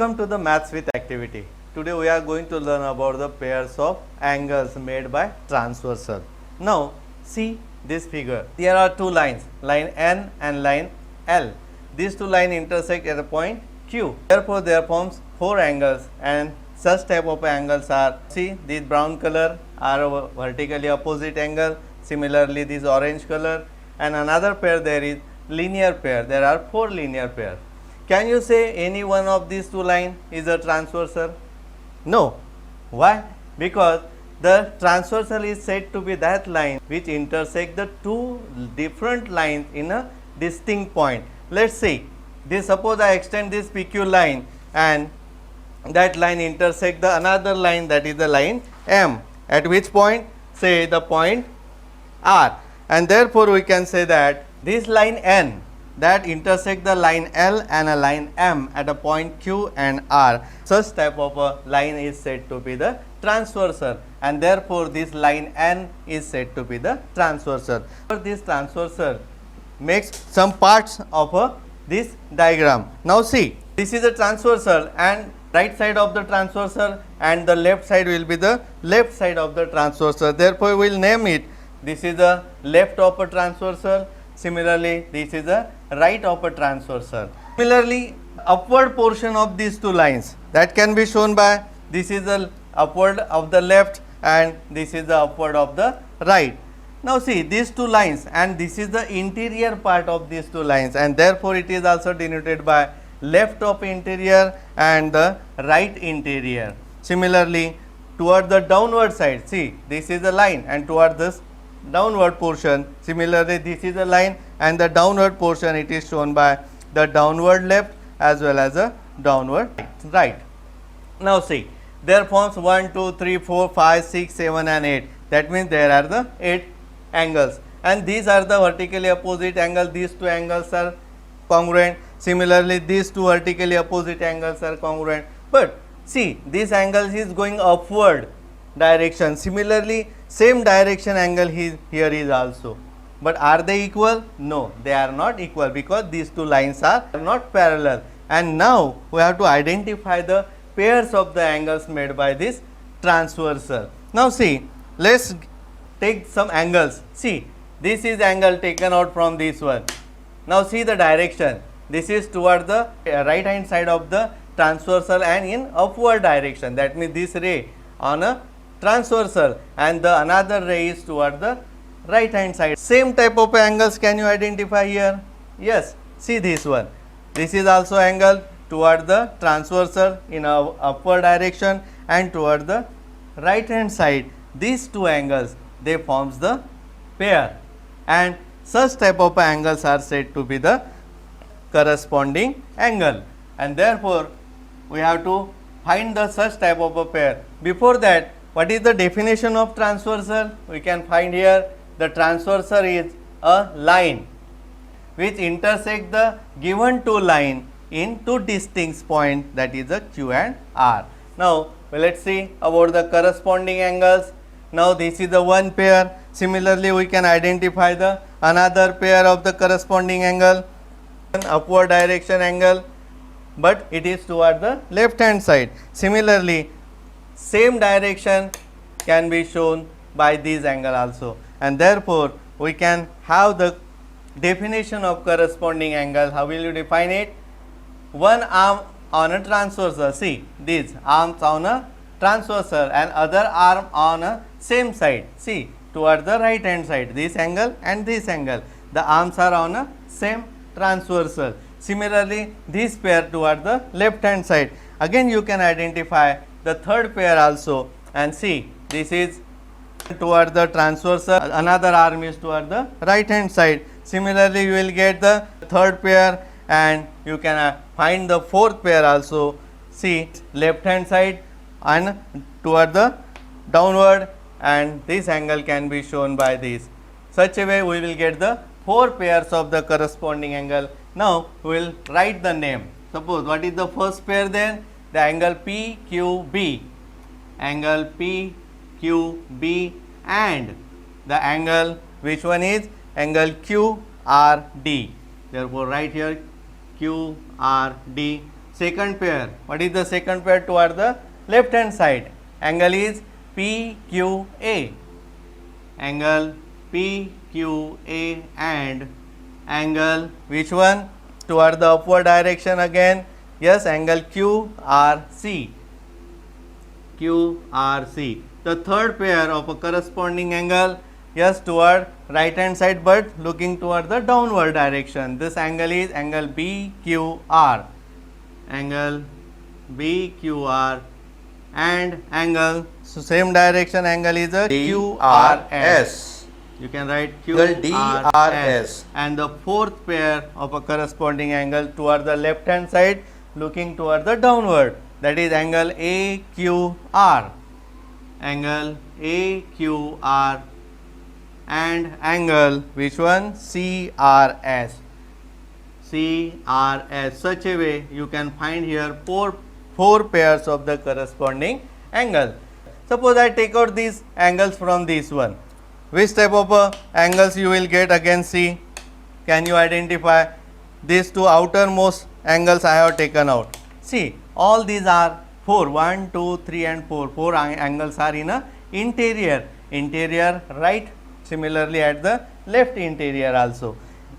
Welcome to the Maths with Activity. Today we are going to learn about the pairs of angles made by transversal. Now see this figure. There are two lines, line N and line L. These two lines intersect at a point Q. Therefore there forms four angles, and such type of angles are, see this brown color are a vertically opposite angle. Similarly this orange color, and another pair there is linear pair. There are four linear pairs. Can you say any one of these two lines is a transversal? No. Why? Because the transversal is said to be that line which intersect the two different lines in a distinct point. Let's see. Suppose I extend this PQ line and that line intersect the another line, that is the line M, at which point? Say the point R, and therefore we can say that this line N that intersect the line L and a line M at a point Q and R, such type of a line is said to be the transversal, and therefore this line N is said to be the transversal. This transversal makes some parts of this diagram. Now see, this is a transversal, and right side of the transversal and the left side will be the left side of the transversal. Therefore we will name it, this is the left of a transversal. Similarly, this is the right of a transversal. Similarly, upward portion of these two lines that can be shown by, this is the upward of the left and this is the upward of the right. Now see these two lines, and this is the interior part of these two lines, and therefore it is also denoted by left of interior and the right interior. Similarly, toward the downward side, see this is the line, and toward this downward portion, similarly this is a line, and the downward portion it is shown by the downward left as well as a downward right. Now see, there forms 1, 2, 3, 4, 5, 6, 7 and 8. That means there are the 8 angles, and these are the vertically opposite angles. These two angles are congruent. Similarly, these two vertically opposite angles are congruent. But see, this angle is going upward direction. Similarly, same direction angle here is also. But are they equal? No, they are not equal, because these two lines are not parallel. And now we have to identify the pairs of the angles made by this transversal. Now see, let's take some angles. See, this is angle taken out from this one. Now see the direction. This is toward the right hand side of the transversal and in upward direction. That means this ray on a transversal, and the another ray is toward the right hand side. Same type of angles can you identify here? Yes, see this one. This is also angle toward the transversal in a upward direction and toward the right hand side. These two angles, they forms the pair, and such type of angles are said to be the corresponding angle, and therefore we have to find the such type of a pair. Before that, what is the definition of transversal? We can find here, the transversal is a line which intersect the given two line in two distinct points, that is the Q and R. Now let us see about the corresponding angles. Now this is the one pair. Similarly, we can identify the another pair of the corresponding angle, an upward direction angle, but it is toward the left hand side. Similarly, same direction can be shown by this angle also, and therefore we can have the definition of corresponding angle. How will you define it? One arm on a transversal, see these arms on a transversal and other arm on a same side, see toward the right hand side, this angle and this angle, the arms are on a same transversal. Similarly, this pair toward the left hand side. Again you can identify the third pair also, and see this is toward the transversal, another arm is toward the right hand side. Similarly, you will get the third pair, and you can find the fourth pair also. See left hand side and toward the downward, and this angle can be shown by this. Such a way we will get the four pairs of the corresponding angle. Now we will write the name. Suppose what is the first pair then? The angle PQB, angle PQB, and the angle, which one is angle QRD. Therefore write here QRD. second pair. What is the second pair toward the left hand side? Angle is PQA. Angle PQA and angle which one? Toward the upward direction again. Yes, angle QRC. QRC. The third pair of a corresponding angle, yes, toward right hand side but looking toward the downward direction. This angle is angle BQR. Angle BQR and angle, so same direction angle is a QRS. You can write QRS. And the fourth pair of a corresponding angle toward the left hand side looking toward the downward, that is angle AQR. Angle AQR and angle which one? CRS. CRS. Such a way you can find here four pairs of the corresponding angle. Suppose I take out these angles from this one. Which type of angles you will get again? See, can you identify? These two outermost angles I have taken out. See, all these are 4, 1, 2, 3 and 4. 4 angles are in a interior right, similarly at the left interior also.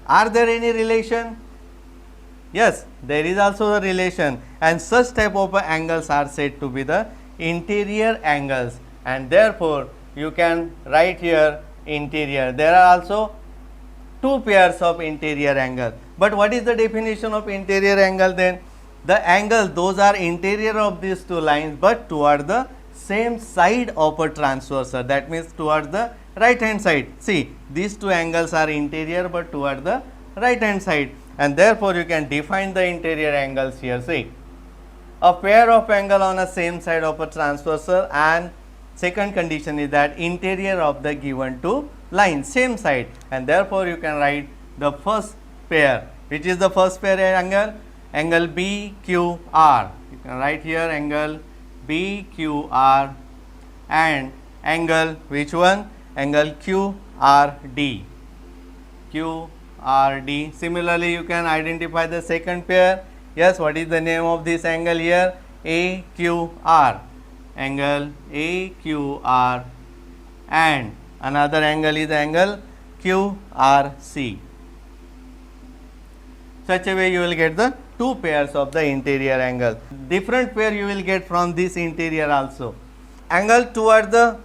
Are there any relation? Yes, there is also a relation, and such type of angles are said to be the interior angles, and therefore you can write here interior. There are also two pairs of interior angle. But what is the definition of interior angle then? The angle, those are interior of these two lines but toward the same side of a transversal, that means toward the right hand side. See, these two angles are interior but toward the right hand side, and therefore you can define the interior angles here. See, a pair of angle on the same side of a transversal, and second condition is that interior of the given two lines, same side, and therefore you can write the first pair. Which is the first pair angle? Angle BQR. You can write here angle BQR and angle which one? Angle QRD. QRD. Similarly, you can identify the second pair. Yes, what is the name of this angle here? AQR. Angle AQR and another angle is angle QRC. Such a way you will get the two pairs of the interior angle. Different pair you will get from this interior also. Angle toward the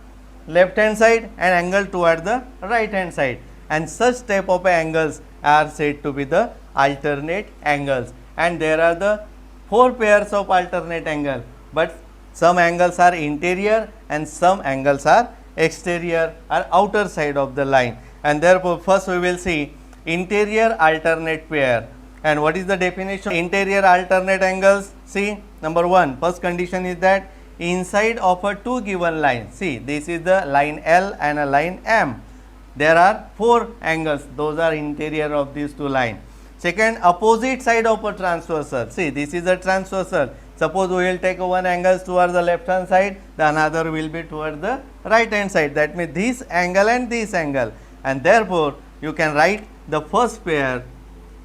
left hand side and angle toward the right hand side, and such type of angles are said to be the alternate angles, and there are the four pairs of alternate angle, but some angles are interior and some angles are exterior or outer side of the line, and therefore first we will see interior alternate pair. And what is the definition of interior alternate angles? See, number one, first condition is that inside of a two given lines. See, this is the line L and a line M. There are four angles, those are interior of these two lines. Second, opposite side of a transversal. See, this is a transversal. Suppose we will take one angle towards the left hand side, the another will be towards the right hand side. That means this angle and this angle, and therefore you can write the first pair.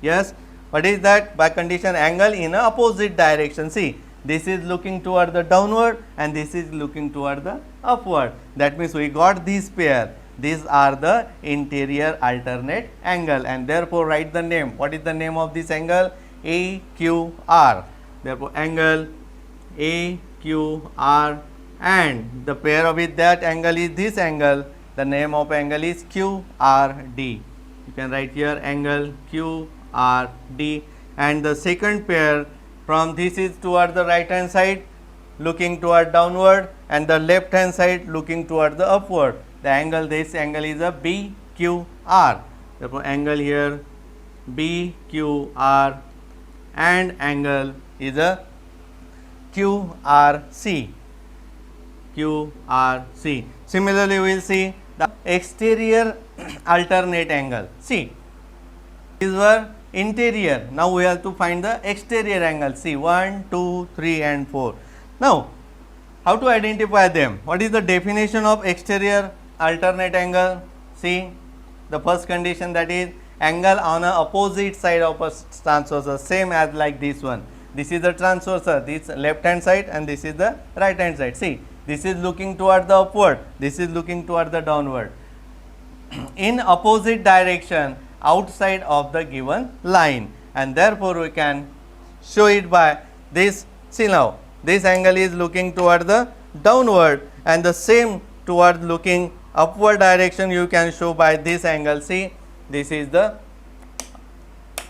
Yes, what is that? By condition angle in a opposite direction. See, this is looking toward the downward and this is looking toward the upward. That means we got this pair. These are the interior alternate angle, and therefore write the name. What is the name of this angle? AQR. Therefore angle AQR, and the pair with that angle is this angle. The name of angle is QRD. You can write here angle QRD, and the second pair from this is toward the right hand side looking toward downward, and the left hand side looking toward the upward. The angle, this angle is a BQR. Therefore angle here BQR, and angle is a QRC. QRC. Similarly, we will see the exterior alternate angle. See, these were interior. Now we have to find the exterior angle. See, 1, 2, 3 and 4. Now, how to identify them? What is the definition of exterior alternate angle? See, the first condition, that is angle on a opposite side of a transversal, same as like this one. this is the transversal, this left hand side and this is the right hand side. See, this is looking toward the upward, this is looking toward the downward, in opposite direction outside of the given line, and therefore we can show it by this. See now, this angle is looking toward the downward and the same toward looking upward direction you can show by this angle. See, this is the,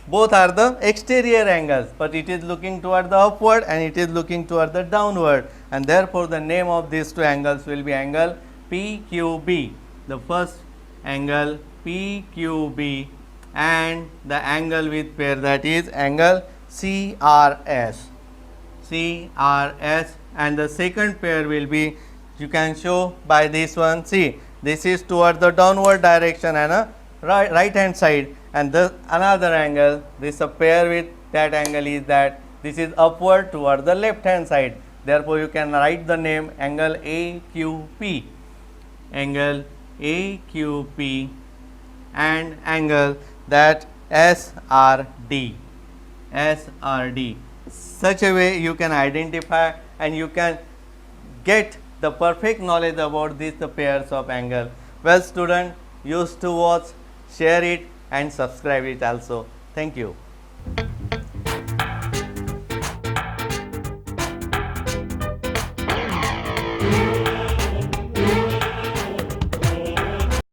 both are the exterior angles, but it is looking toward the upward and it is looking toward the downward, and therefore the name of these two angles will be angle PQB. The first angle PQB and the angle with pair, that is angle CRS. And the second pair will be, you can show by this one. See, this is toward the downward direction and a right hand side, and the another angle, this a pair with that angle is that this is upward toward the left hand side. Therefore you can write the name angle AQP, angle AQP, and angle that SRD. Such a way you can identify and you can get the perfect knowledge about these the pairs of angle. Well student, used to watch, share it and subscribe it also. Thank you.